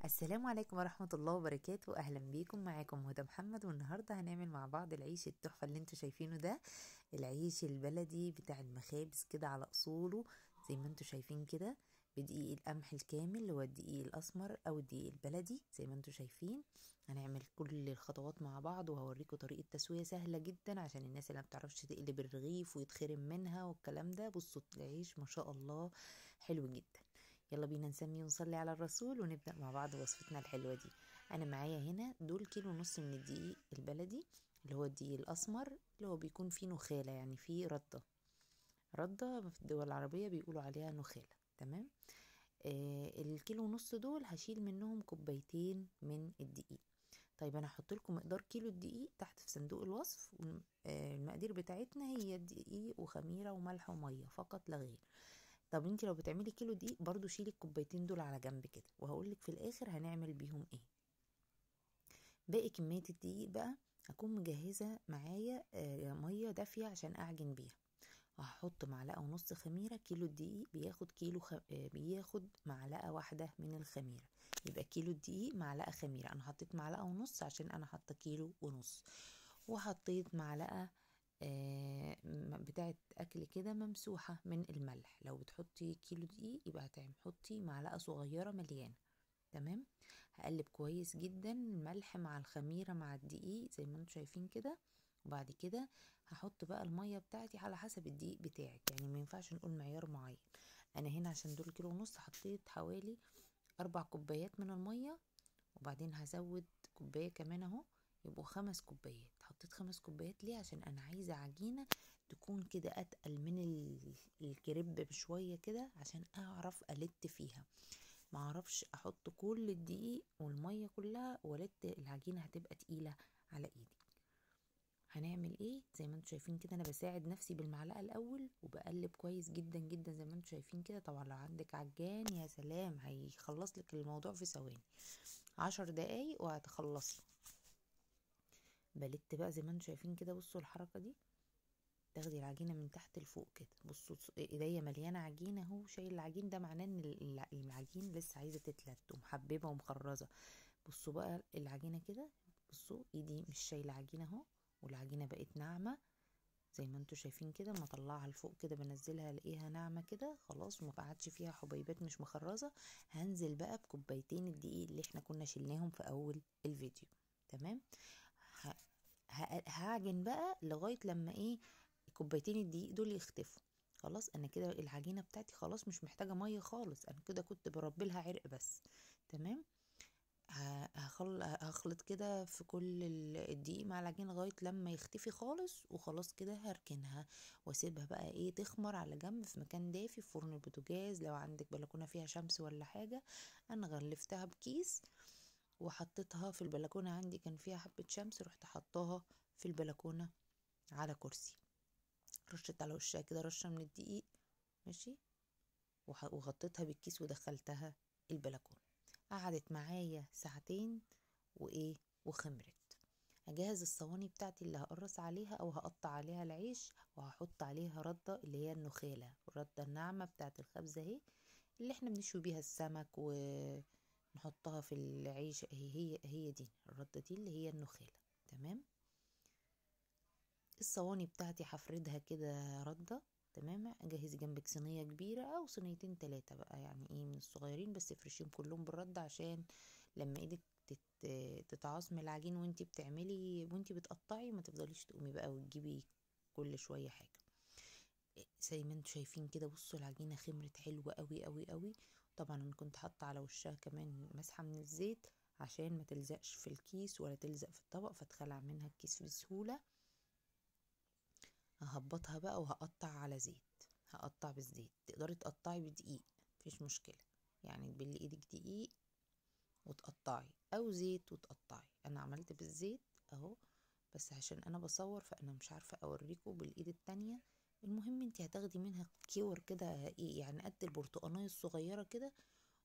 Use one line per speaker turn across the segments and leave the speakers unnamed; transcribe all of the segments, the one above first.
السلام عليكم ورحمة الله وبركاته. أهلا بيكم، معاكم هدى محمد. والنهاردة هنعمل مع بعض العيش التحفة اللي انتوا شايفينه ده، العيش البلدي بتاع المخابز كده على أصوله زي ما انتوا شايفين كده، بدقيق القمح الكامل اللي هو الدقيق الأسمر أو الدقيق البلدي زي ما انتوا شايفين. هنعمل كل الخطوات مع بعض وهوريكم طريقة تسوية سهلة جدا عشان الناس اللي ما بتعرفش تقلب الرغيف ويتخرم منها والكلام ده. بصوا العيش ما شاء الله حلو جدا. يلا بينا نسمي ونصلي على الرسول ونبدأ مع بعض وصفتنا الحلوة دي. أنا معايا هنا دول 1.5 كيلو من الدقيق البلدي اللي هو الدقيق الأسمر اللي هو بيكون فيه نخالة، يعني فيه ردة في الدول العربية بيقولوا عليها نخالة. تمام. الكيلو ونص دول هشيل منهم 2 كوباية من الدقيق. طيب انا هحط لكم مقدار كيلو الدقيق تحت في صندوق الوصف. المقادير بتاعتنا هي دقيق وخميره وملح وميه فقط لا غير. طب انت لو بتعملي كيلو دقيق برضو شيلي الكوبايتين دول على جنب كده، وهقولك في الاخر هنعمل بيهم ايه. باقي كميه الدقيق بقى هكون مجهزه معايا ميه دافيه عشان اعجن بيها. هحط 1.5 معلقة خميرة. كيلو الدقيق بياخد بياخد 1 معلقة من الخميرة، يبقى كيلو الدقيق 1 معلقة خميرة. انا حطيت 1.5 معلقة عشان انا حاطة 1.5 كيلو. وحطيت معلقة بتاعة اكل كده ممسوحة من الملح. لو بتحطي كيلو دقيق يبقى حطي معلقة صغيرة مليانة. تمام. هقلب كويس جدا الملح مع الخميرة مع الدقيق زي ما انتم شايفين كده. وبعد كده هحط بقى المية بتاعتي على حسب الدقيق بتاعك، يعني ما ينفعش نقول معيار معين. انا هنا عشان دول 1.5 كيلو حطيت حوالي 4 كوبايات من المية، وبعدين هزود كوباية كمان اهو، يبقوا 5 كوبايات. حطيت 5 كوبايات ليه؟ عشان انا عايزة عجينة تكون كده اتقل من الكريب بشوية كده عشان اعرف الت فيها. ما اعرفش احط كل الدقيق والميه كلها ولت العجينه هتبقى تقيله على ايدي. هنعمل ايه؟ زي ما انتم شايفين كده انا بساعد نفسي بالمعلقه الاول وبقلب كويس جدا جدا زي ما انتم شايفين كده. طبعا لو عندك عجان يا سلام هيخلص لك الموضوع في ثواني، 10 دقايق وهتخلصي. بلت بقى زي ما انتم شايفين كده. بصوا الحركه دي، تاخدي العجينه من تحت لفوق كده. بصوا ايديا مليانه عجينه اهو، شايل العجين ده معناه ان العجين لسه عايزه تتلت ومحببه ومخرزه. بصوا بقى العجينه كده، بصوا ايدي مش شايله عجينه اهو، والعجينه بقت ناعمه زي ما انتوا شايفين كده. اما اطلعها لفوق كده بنزلها الاقيها ناعمه كده خلاص وما قعدش فيها حبيبات مش مخرزه. هنزل بقى بكوبايتين الدقيق اللي احنا كنا شلناهم في اول الفيديو. تمام. هعجن بقى لغايه لما ايه، كوبايتين الدقيق دول يختفوا. خلاص انا كده العجينه بتاعتي خلاص مش محتاجه ميه خالص، انا كده كنت بربي لها عرق بس. تمام. هخلط كده في كل الدقيق مع العجين لغايه لما يختفي خالص، وخلاص كده هركنها واسيبها بقى ايه تخمر على جنب في مكان دافي في فرن البوتاجاز. لو عندك بلكونه فيها شمس ولا حاجه. انا غلفتها بكيس وحطيتها في البلكونه، عندي كان فيها حبه شمس رحت حطاها في البلكونه على كرسي. رشت على وشها كده رشه من الدقيق، ماشي، وغطيتها بالكيس ودخلتها البلكونه. قعدت معايا ساعتين وايه وخمرت. هجهز الصواني بتاعتي اللي هقرص عليها او هقطع عليها العيش، وهحط عليها ردة اللي هي النخالة، الردة الناعمة بتاعت الخبزة اهي اللي احنا بنشوي بيها السمك ونحطها في العيش. هي دي الردة دي اللي هي النخالة. تمام. الصواني بتاعتي هفردها كده ردة. تمام. اجهزي جنبك صينيه كبيره او صينيتين 3 بقى، يعني ايه من الصغيرين بس افرشيهم كلهم بالرد عشان لما ايدك تتعاصمي العجين وانتي بتعملي وانتي بتقطعي ما تفضليش تقومي بقى وتجيبي كل شويه حاجه. زي ما انتوا شايفين كده بصوا العجينه خمرت حلوه قوي قوي قوي. طبعا انا كنت حاطه على وشها كمان مسحه من الزيت عشان ما تلزقش في الكيس ولا تلزق في الطبق فتخلع منها الكيس بسهوله. ههبطها بقى وهقطع على زيت. هقطع بالزيت، تقدري تقطعي بدقيق مفيش مشكلة، يعني تبلي ايدك دقيق وتقطعي او زيت وتقطعي. انا عملت بالزيت اهو بس عشان انا بصور فانا مش عارفة اوريكم بالايد التانية. المهم انتي هتاخدي منها كور كده ايه يعني قد البرتقانية الصغيرة كده،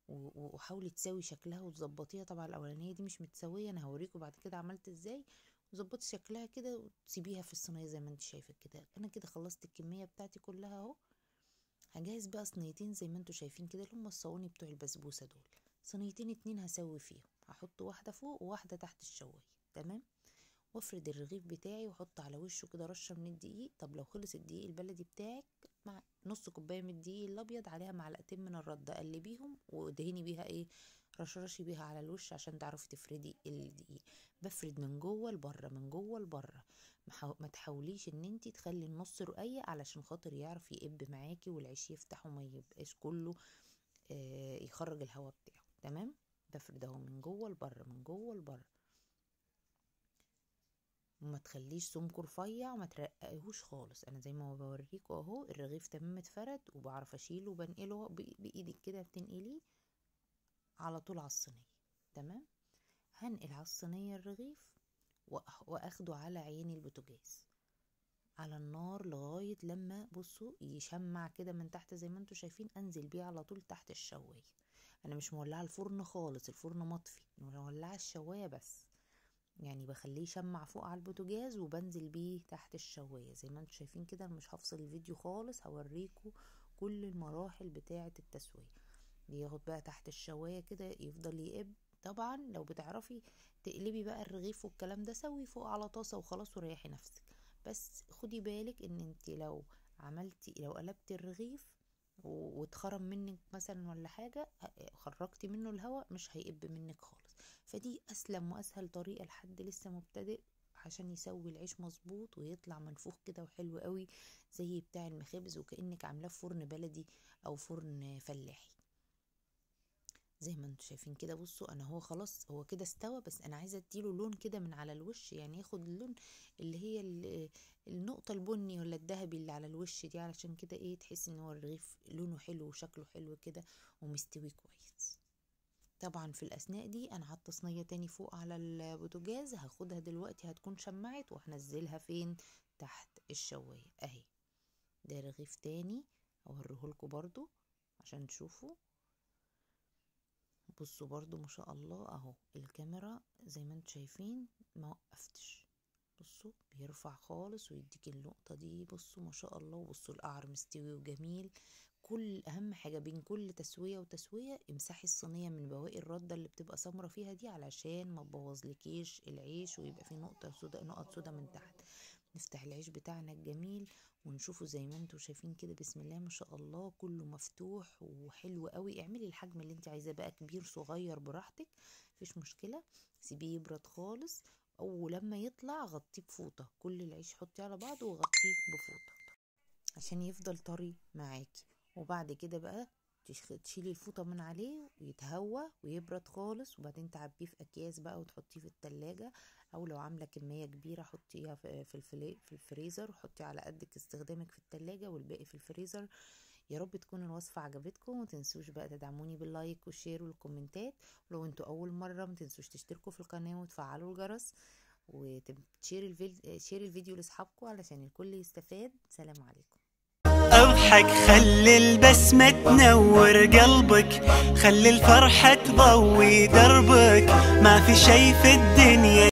وحاولي تساوي شكلها وتظبطيها. طبعا الاولانيه دي مش متساويه، انا هوريكم بعد كده عملت ازاي. وظبطي شكلها كده وتسيبيها في الصينيه زي ما انت شايفه كده. انا كده خلصت الكميه بتاعتي كلها اهو. هجهز بقى صينيتين زي ما انتوا شايفين كده اللي هم الصواني بتوع البسبوسه دول. صينيتين 2 هسوي فيهم، هحط واحدة فوق وواحدة تحت الشواية. تمام. وافرد الرغيف بتاعي واحط على وشه كده رشة من الدقيق. طب لو خلص الدقيق البلدي بتاعك، مع نص كوباية من الدقيق الابيض عليها معلقتين من الردة، قلبيهم وادهني بيها ايه، رشرشي بيها على الوش عشان تعرفي تفردي الدقيق. بفرد من جوه لبره، من جوه لبره. ما تحاوليش ان انتي تخلي النص رقيق علشان خاطر يعرف يقب معاكي والعيش يفتح وما يبقاش كله يخرج الهواء بتاعه. تمام. بفرد اهو من جوه لبره، من جوه لبره. وما تخليش سمكه رفيع وما ترققهوش خالص. انا زي ما بوريكوا اهو الرغيف تمام اتفرد، وبعرف اشيله وبنقله بايدك كده، بتنقليه على طول على الصينيه. تمام. هنقل على الصينيه الرغيف واخده على عين البوتاجاز على النار لغايه لما بصوا يشمع كده من تحت زي ما انتوا شايفين. انزل بيه على طول تحت الشوايه. انا مش مولعه الفرن خالص، الفرن مطفي، مولعه الشوايه بس، يعني بخليه يشمع فوق على البوتاجاز وبنزل بيه تحت الشوايه زي ما انتوا شايفين كده. انا مش هفصل الفيديو خالص، هوريكم كل المراحل بتاعه التسويه. بياخد بقى تحت الشوايه كده يفضل يقب. طبعا لو بتعرفي تقلبي بقى الرغيف والكلام ده، سوي فوق على طاسه وخلاص وريحي نفسك. بس خدي بالك ان انت لو قلبتي الرغيف واتخرم منك مثلا ولا حاجه، خرجتي منه الهواء، مش هيقب منك خالص. فدي اسلم واسهل طريقه لحد لسه مبتدئ عشان يسوي العيش مظبوط ويطلع منفوخ كده وحلو قوي زي بتاع المخابز، وكأنك عاملاه في فرن بلدي او فرن فلاحي زي ما انتوا شايفين كده. بصوا انا هو خلاص هو كده استوى، بس انا عايزه اديله لون كده من على الوش، يعني ياخد اللون اللي هي النقطه البني ولا الذهبي اللي على الوش دي، علشان كده ايه تحس ان هو الرغيف لونه حلو وشكله حلو كده ومستوي كويس. طبعا في الاثناء دي انا حاطه صينيه تاني فوق على البوتاجاز، هاخدها دلوقتي هتكون شمعت وهنزلها فين، تحت الشوايه اهي. ده رغيف تاني اوريهولكوا برضو عشان تشوفوا. بصوا برضو ما شاء الله اهو الكاميرا زي ما انتوا شايفين ما وقفتش. بصوا بيرفع خالص ويديك النقطة دي. بصوا ما شاء الله. وبصوا القعر مستوي وجميل. كل اهم حاجة بين كل تسوية وتسوية امسحي الصينية من بواقي الردة اللي بتبقى سمرة فيها دي، علشان ما تبوظلكيش العيش ويبقى فيه نقط سودا من تحت. نفتح العيش بتاعنا الجميل ونشوفه زي ما انتوا شايفين كده. بسم الله ما شاء الله كله مفتوح وحلو قوي. اعملي الحجم اللي انت عايزاه بقى، كبير صغير براحتك مفيش مشكله. سيبيه يبرد خالص، او لما يطلع غطيه بفوطه. كل العيش حطيه على بعضه وغطيه بفوطه عشان يفضل طري معاكي. وبعد كده بقى تشيلي الفوطة من عليه ويتهوى ويبرد خالص، وبعدين تعبيه في اكياس بقى وتحطيه في التلاجة، او لو عاملة كمية كبيرة حطيها في الفريزر وحطيه على قدك استخدامك في التلاجة والباقي في الفريزر. يا رب تكون الوصفة عجبتكم، ومتنسوش بقى تدعموني باللايك والشير والكومنتات. ولو انتوا اول مرة متنسوش تشتركوا في القناة وتفعلوا الجرس وتشير الفيديو لاصحابكم علشان الكل يستفاد. سلام عليكم.
اضحك خلي البسمة تنور قلبك، خلي الفرحة تضوي دربك، ما في شي في الدنيا